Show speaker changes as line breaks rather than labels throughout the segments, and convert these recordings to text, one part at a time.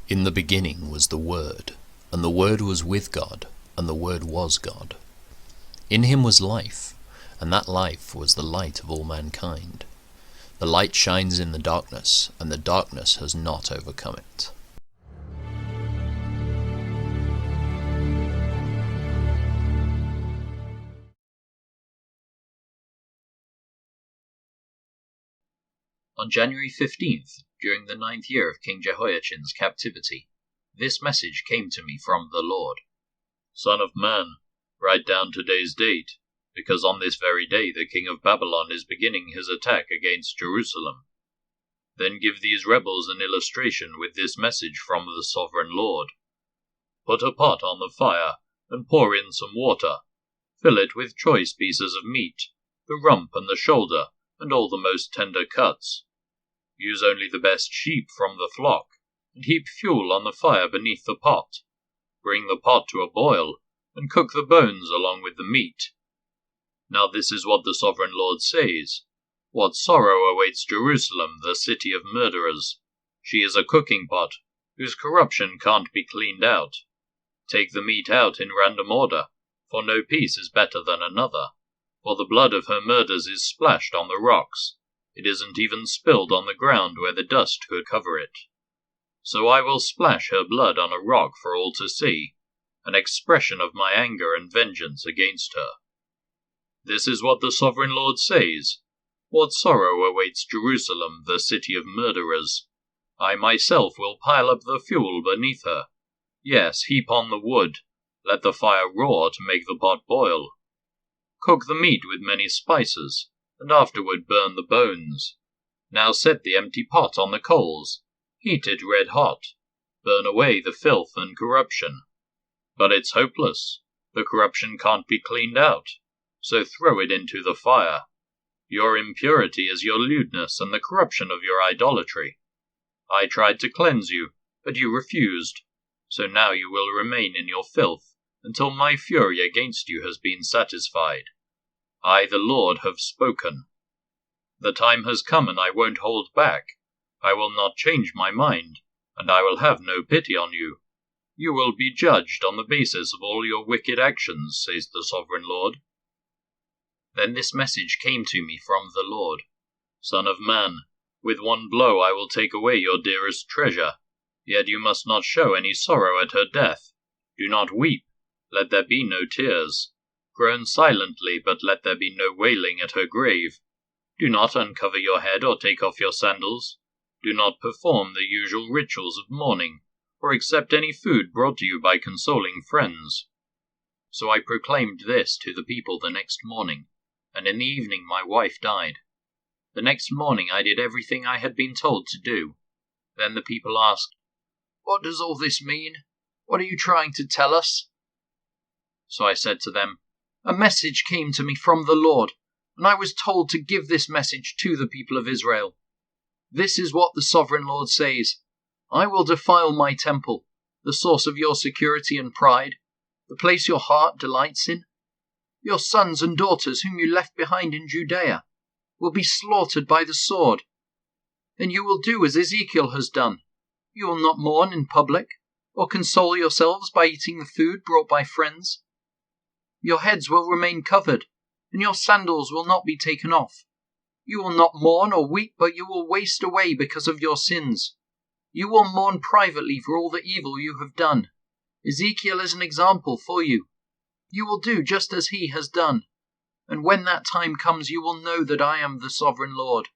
In the beginning was the Word, and the Word was with God, and the Word was God. In him was life, and that life was the light of all mankind. The light shines in the darkness, and the darkness has not overcome it.
On January 15th, during the 9th year of King Jehoiachin's captivity, this message came to me from the Lord.
Son of man, write down today's date, because on this very day the king of Babylon is beginning his attack against Jerusalem. Then give these rebels an illustration with this message from the sovereign Lord. Put a pot on the fire, and pour in some water. Fill it with choice pieces of meat, the rump and the shoulder, and all the most tender cuts. Use only the best sheep from the flock, and heap fuel on the fire beneath the pot. Bring the pot to a boil, and cook the bones along with the meat. Now this is what the sovereign Lord says. What sorrow awaits Jerusalem, the city of murderers. She is a cooking pot, whose corruption can't be cleaned out. Take the meat out in random order, for no piece is better than another. For the blood of her murders is splashed on the rocks. It isn't even spilled on the ground where the dust could cover it. So I will splash her blood on a rock for all to see, an expression of my anger and vengeance against her. This is what the sovereign Lord says. What sorrow awaits Jerusalem, the city of murderers. I myself will pile up the fuel beneath her. Yes, heap on the wood. Let the fire roar to make the pot boil. Cook the meat with many spices, and afterward burn the bones. Now set the empty pot on the coals. Heat it red hot. Burn away the filth and corruption. But it's hopeless. The corruption can't be cleaned out. So throw it into the fire. Your impurity is your lewdness and the corruption of your idolatry. I tried to cleanse you, but you refused. So now you will remain in your filth, until my fury against you has been satisfied. I, the Lord, have spoken. The time has come, and I won't hold back. I will not change my mind, and I will have no pity on you. You will be judged on the basis of all your wicked actions, says the sovereign Lord. Then this message came to me from the Lord. Son of man, with one blow I will take away your dearest treasure. Yet you must not show any sorrow at her death. Do not weep. Let there be no tears. Groan silently, but let there be no wailing at her grave. Do not uncover your head or take off your sandals. Do not perform the usual rituals of mourning, or accept any food brought to you by consoling friends. So I proclaimed this to the people the next morning, and in the evening my wife died. The next morning I did everything I had been told to do. Then the people asked, "What does all this mean? What are you trying to tell us?" So I said to them, "A message came to me from the Lord, and I was told to give this message to the people of Israel. This is what the sovereign Lord says. I will defile my temple, the source of your security and pride, the place your heart delights in. Your sons and daughters whom you left behind in Judea will be slaughtered by the sword. Then you will do as Ezekiel has done. You will not mourn in public, or console yourselves by eating the food brought by friends. Your heads will remain covered, and your sandals will not be taken off. You will not mourn or weep, but you will waste away because of your sins. You will mourn privately for all the evil you have done. Ezekiel is an example for you. You will do just as he has done, and when that time comes you will know that I am the sovereign Lord."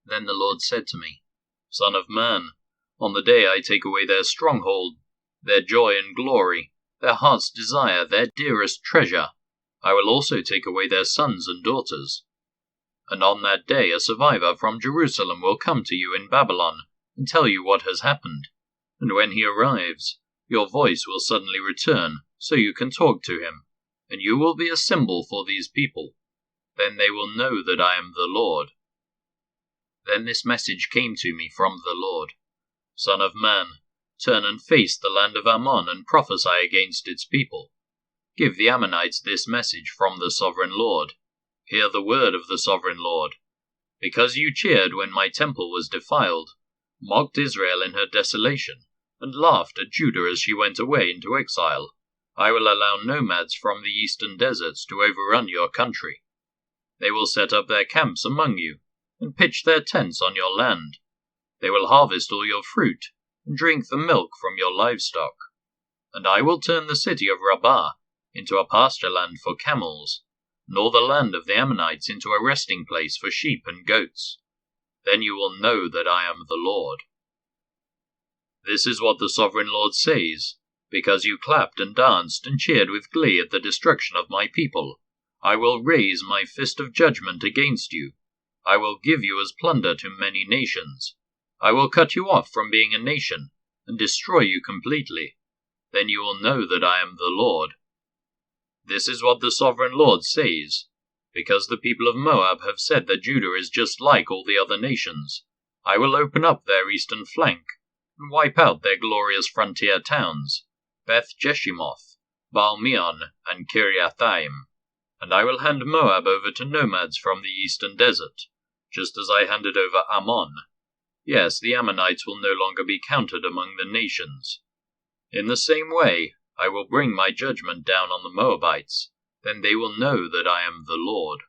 Then the Lord said to me, "Son of man, on the day I take away their stronghold, their joy and glory, their heart's desire, their dearest treasure, I will also take away their sons and daughters. And on that day a survivor from Jerusalem will come to you in Babylon and tell you what has happened. And when he arrives, your voice will suddenly return, so you can talk to him, and you will be a symbol for these people. Then they will know that I am the Lord." Then this message came to me from the Lord. "Son of man, turn and face the land of Ammon and prophesy against its people. Give the Ammonites this message from the sovereign Lord. Hear the word of the sovereign Lord. Because you cheered when my temple was defiled, mocked Israel in her desolation, and laughed at Judah as she went away into exile. I will allow nomads from the eastern deserts to overrun your country. They will set up their camps among you, and pitch their tents on your land. They will harvest all your fruit, and drink the milk from your livestock. And I will turn the city of Rabbah into a pasture land for camels, and all the land of the Ammonites into a resting place for sheep and goats. Then you will know that I am the Lord. This is what the Sovereign Lord says, because you clapped and danced and cheered with glee at the destruction of my people. I will raise my fist of judgment against you. I will give you as plunder to many nations. I will cut you off from being a nation, and destroy you completely. Then you will know that I am the Lord. This is what the Sovereign Lord says, because the people of Moab have said that Judah is just like all the other nations. I will open up their eastern flank, and wipe out their glorious frontier towns, Beth-Jeshimoth, Baal-Meon, and Kiriathaim. And I will hand Moab over to nomads from the eastern desert, just as I handed over Ammon. Yes, the Ammonites will no longer be counted among the nations. In the same way, I will bring my judgment down on the Moabites. Then they will know that I am the Lord.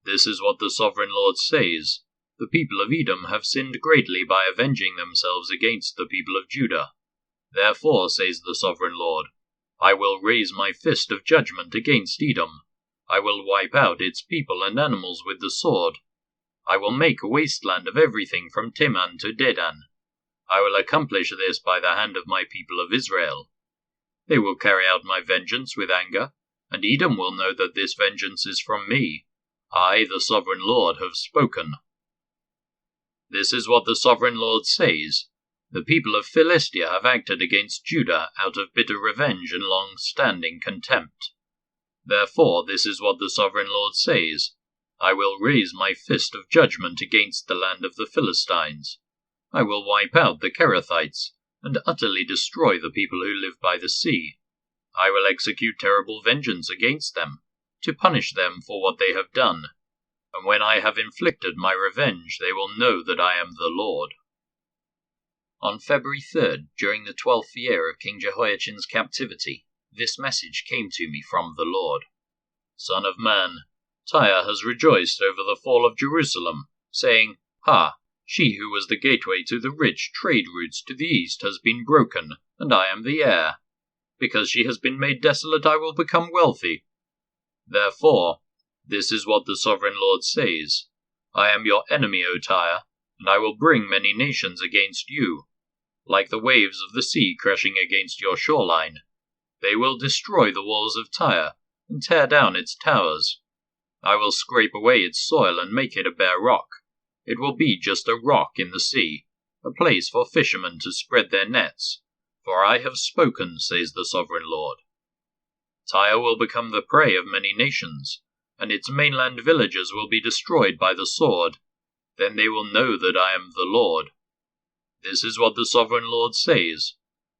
This is what the Sovereign Lord says. The people of Edom have sinned greatly by avenging themselves against the people of Judah. Therefore, says the Sovereign Lord, I will raise my fist of judgment against Edom. I will wipe out its people and animals with the sword. I will make a wasteland of everything from Teman to Dedan. I will accomplish this by the hand of my people of Israel. They will carry out my vengeance with anger, and Edom will know that this vengeance is from me. I, the Sovereign Lord, have spoken. This is what the Sovereign Lord says. The people of Philistia have acted against Judah out of bitter revenge and long-standing contempt. Therefore, this is what the Sovereign Lord says. I will raise my fist of judgment against the land of the Philistines. I will wipe out the Kerethites, and utterly destroy the people who live by the sea. I will execute terrible vengeance against them, to punish them for what they have done. And when I have inflicted my revenge, they will know that I am the Lord. On February 3rd, during the 12th year of King Jehoiachin's captivity, this message came to me from the Lord. Son of man, Tyre has rejoiced over the fall of Jerusalem, saying, Ha! She who was the gateway to the rich trade routes to the east has been broken, and I am the heir. Because she has been made desolate, I will become wealthy. Therefore, this is what the Sovereign Lord says. I am your enemy, O Tyre, and I will bring many nations against you. Like the waves of the sea crashing against your shoreline, they will destroy the walls of Tyre, and tear down its towers. I will scrape away its soil and make it a bare rock. It will be just a rock in the sea, a place for fishermen to spread their nets. For I have spoken, says the Sovereign Lord. Tyre will become the prey of many nations, and its mainland villages will be destroyed by the sword. Then they will know that I am the Lord. This is what the Sovereign Lord says.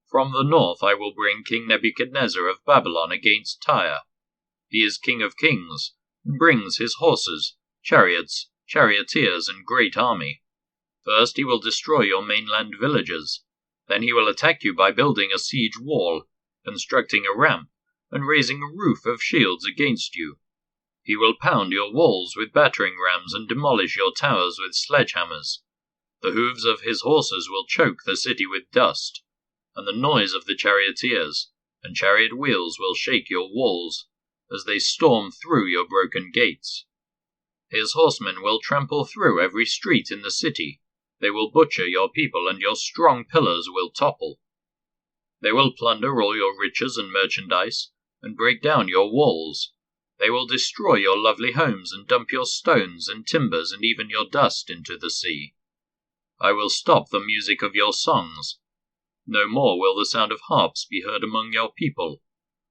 From the north I will bring King Nebuchadnezzar of Babylon against Tyre. He is King of kings, and brings his horses, chariots, charioteers, and great army. First he will destroy your mainland villages. Then he will attack you by building a siege wall, constructing a ramp, and raising a roof of shields against you. He will pound your walls with battering rams and demolish your towers with sledgehammers. The hooves of his horses will choke the city with dust, and the noise of the charioteers and chariot wheels will shake your walls as they storm through your broken gates. His horsemen will trample through every street in the city. They will butcher your people, and your strong pillars will topple. They will plunder all your riches and merchandise, and break down your walls. They will destroy your lovely homes, and dump your stones and timbers and even your dust into the sea. I will stop the music of your songs. No more will the sound of harps be heard among your people.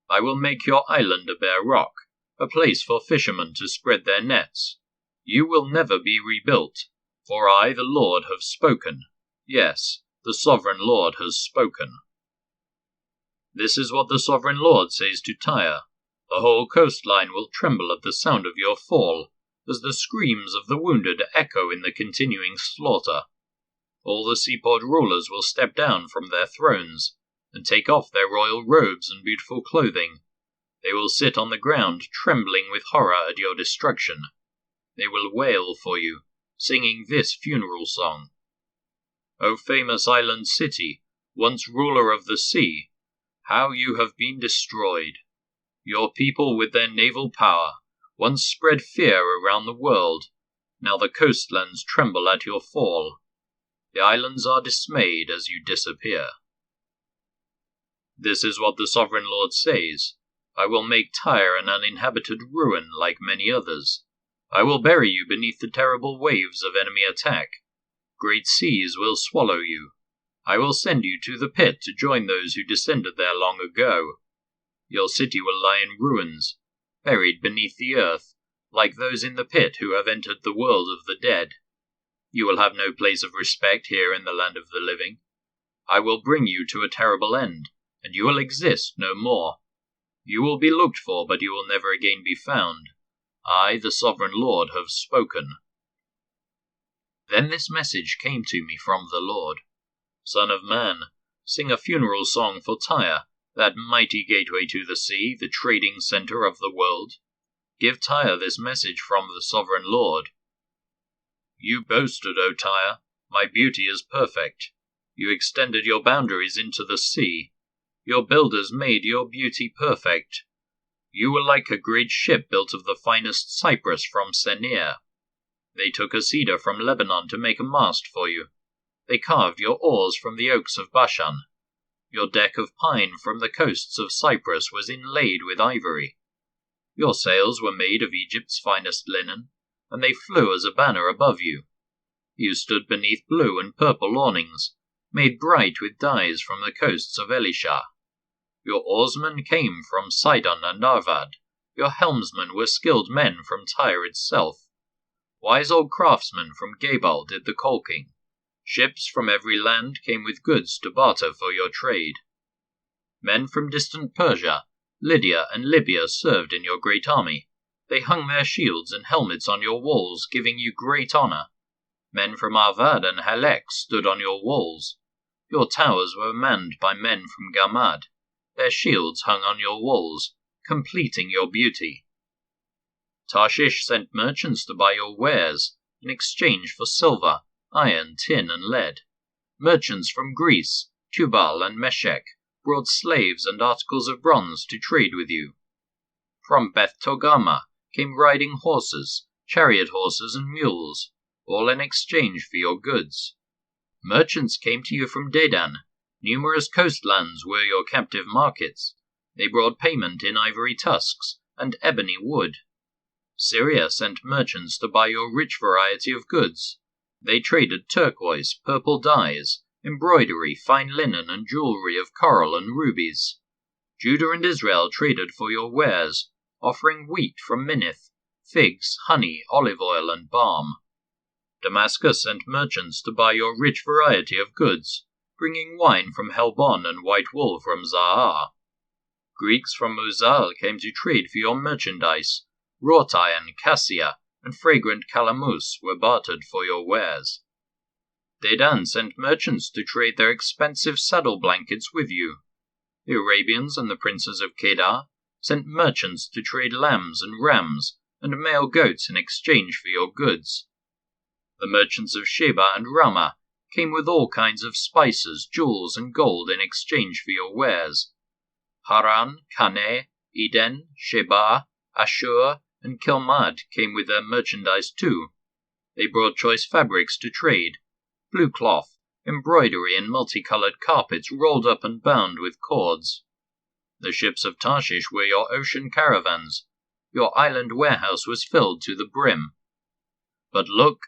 I will make your island a bare rock, a place for fishermen to spread their nets. You will never be rebuilt, for I, the Lord, have spoken. Yes, the Sovereign Lord has spoken. This is what the Sovereign Lord says to Tyre. The whole coastline will tremble at the sound of your fall, as the screams of the wounded echo in the continuing slaughter. All the seaport rulers will step down from their thrones, and take off their royal robes and beautiful clothing. They will sit on the ground, trembling with horror at your destruction. They will wail for you, singing this funeral song. O famous island city, once ruler of the sea, how you have been destroyed! Your people with their naval power once spread fear around the world. Now the coastlands tremble at your fall. The islands are dismayed as you disappear. This is what the Sovereign Lord says. I will make Tyre an uninhabited ruin like many others. I will bury you beneath the terrible waves of enemy attack. Great seas will swallow you. I will send you to the pit to join those who descended there long ago. Your city will lie in ruins, buried beneath the earth, like those in the pit who have entered the world of the dead. You will have no place of respect here in the land of the living. I will bring you to a terrible end, and you will exist no more. You will be looked for, but you will never again be found. I, the Sovereign Lord, have spoken. Then this message came to me from the Lord. Son of man, sing a funeral song for Tyre, that mighty gateway to the sea, the trading center of the world. Give Tyre this message from the Sovereign Lord. You boasted, O Tyre, my beauty is perfect. You extended your boundaries into the sea. Your builders made your beauty perfect. You were like a great ship built of the finest cypress from Senir. They took a cedar from Lebanon to make a mast for you. They carved your oars from the oaks of Bashan. Your deck of pine from the coasts of Cyprus was inlaid with ivory. Your sails were made of Egypt's finest linen, and they flew as a banner above you. You stood beneath blue and purple awnings, made bright with dyes from the coasts of Elisha. Your oarsmen came from Sidon and Arvad. Your helmsmen were skilled men from Tyre itself. Wise old craftsmen from Gebal did the caulking. Ships from every land came with goods to barter for your trade. Men from distant Persia, Lydia and Libya served in your great army. They hung their shields and helmets on your walls, giving you great honor. Men from Arvad and Halek stood on your walls. Your towers were manned by men from Gamad. Their shields hung on your walls, completing your beauty. Tarshish sent merchants to buy your wares, in exchange for silver, iron, tin, and lead. Merchants from Greece, Tubal, and Meshech brought slaves and articles of bronze to trade with you. From Beth Togarmah came riding horses, chariot horses, and mules, all in exchange for your goods. Merchants came to you from Dedan. Numerous coastlands were your captive markets. They brought payment in ivory tusks and ebony wood. Syria sent merchants to buy your rich variety of goods. They traded turquoise, purple dyes, embroidery, fine linen, and jewelry of coral and rubies. Judah and Israel traded for your wares, offering wheat from Minnith, figs, honey, olive oil, and balm. Damascus sent merchants to buy your rich variety of goods, bringing wine from Helbon and white wool from Zahar. Greeks from Muzal came to trade for your merchandise. Wrought iron, cassia, and fragrant calamus were bartered for your wares. Dedan sent merchants to trade their expensive saddle blankets with you. The Arabians and the princes of Kedar sent merchants to trade lambs and rams and male goats in exchange for your goods. The merchants of Sheba and Ramah came with all kinds of spices, jewels, and gold in exchange for your wares. Haran, Caneh, Eden, Sheba, Ashur, and Kilmad came with their merchandise too. They brought choice fabrics to trade, blue cloth, embroidery, and multicolored carpets rolled up and bound with cords. The ships of Tarshish were your ocean caravans. Your island warehouse was filled to the brim. But look,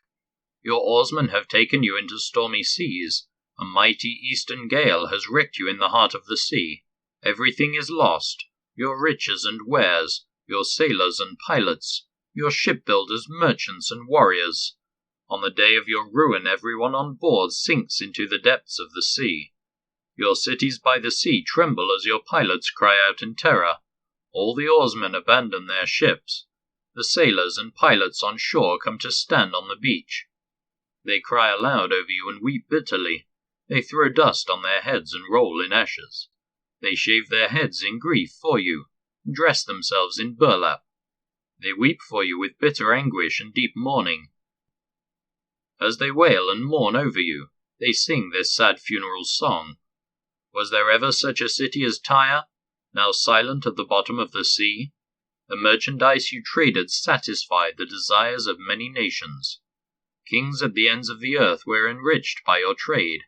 your oarsmen have taken you into stormy seas. A mighty eastern gale has wrecked you in the heart of the sea. Everything is lost, your riches and wares, your sailors and pilots, your shipbuilders, merchants, and warriors. On the day of your ruin, everyone on board sinks into the depths of the sea. Your cities by the sea tremble as your pilots cry out in terror. All the oarsmen abandon their ships. The sailors and pilots on shore come to stand on the beach.
They cry aloud over you and weep bitterly. They throw dust on their heads and roll in ashes. They shave their heads in grief for you, and dress themselves in burlap. They weep for you with bitter anguish and deep mourning. As they wail and mourn over you, they sing this sad funeral song. Was there ever such a city as Tyre, now silent at the bottom of the sea? The merchandise you traded satisfied the desires of many nations. Kings at the ends of the earth were enriched by your trade.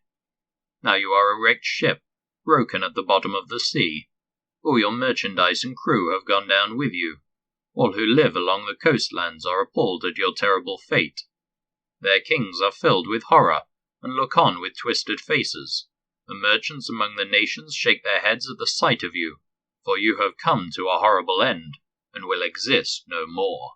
Now you are a wrecked ship, broken at the bottom of the sea. All your merchandise and crew have gone down with you. All who live along the coastlands are appalled at your terrible fate. Their kings are filled with horror and look on with twisted faces. The merchants among the nations shake their heads at the sight of you, for you have come to a horrible end and will exist no more.